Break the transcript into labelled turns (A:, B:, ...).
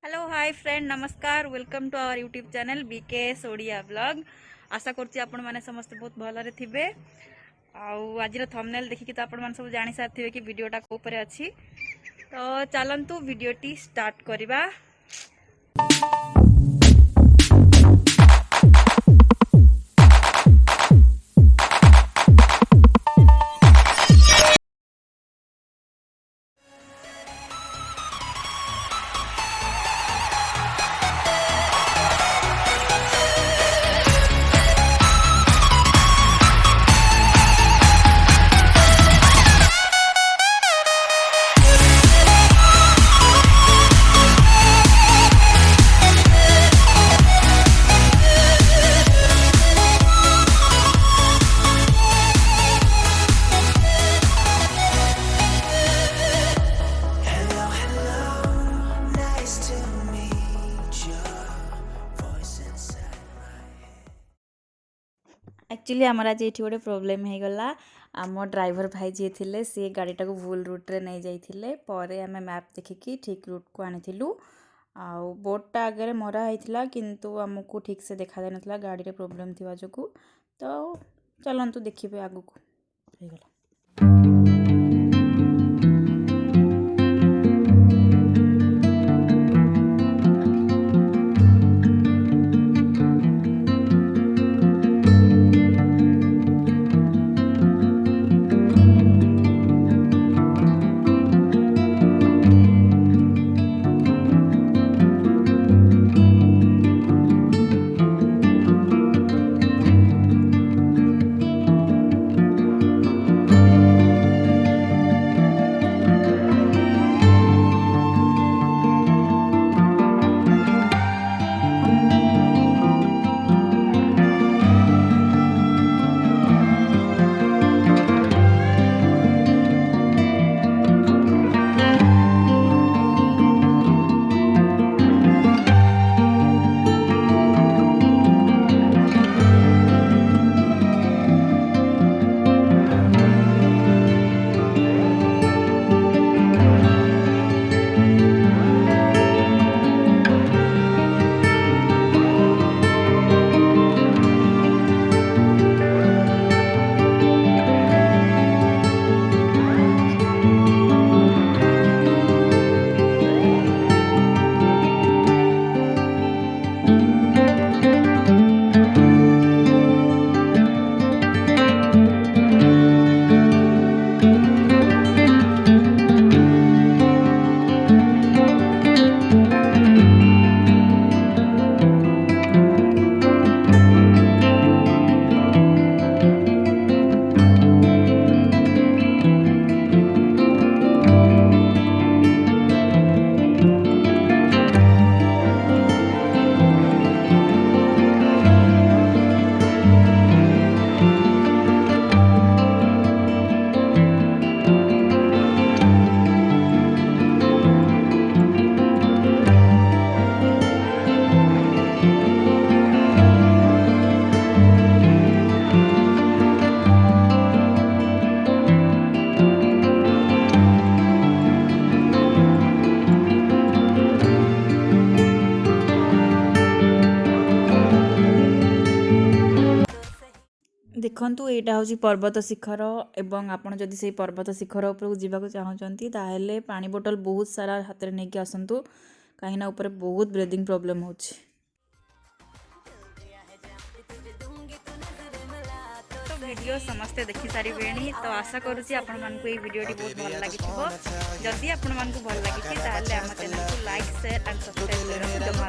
A: Hello hi friend नमस्कार welcome to our YouTube channel BKS Odia blog. आशा करछि आपण माने समस्त बहुत भलरे थिबे। आज थंबनेल देखिक तो आपण सब जानी सारिथिबे कि वीडियोटा को ऊपर अछि। तो चलंतु वीडियोटी स्टार्ट करिबा। एक्चुअली आमर आज ये गोटे प्रोब्लेम हो गला। आम ड्राइवर भाई जी थे सी गाड़ीटा को भूल रूट्रे नहीं जाइए पर आम मैप देखिकी ठीक रूट को आनी आउ बोर्डटा आगे मरा होता किंतु आमको ठीक से देखा जाए ना गाड़ी प्रोब्लेम थी जो तो चलतु देखिए आगू होगला। देखु यहाँ हूँ पर्वत शिखर एवं आपड़ जदि से पर्वत शिखर उपरକୁ ଯିବାକୁ चाहूँगी ताहले पानी बोतल बहुत सारा हाथ में नहीं आसतु कहीं ऊपर बहुत ब्रीदिंग प्रॉब्लम हो। तो वीडियो समस्ते देखि सारे तो आशा करुँची आपण मानकु ये वीडियोटी बहुत भल लगी जदि आपण मानकु भल लगी ताहले आम चैनल को लाइक शेयर एंड सब्सक्राइब करने जमा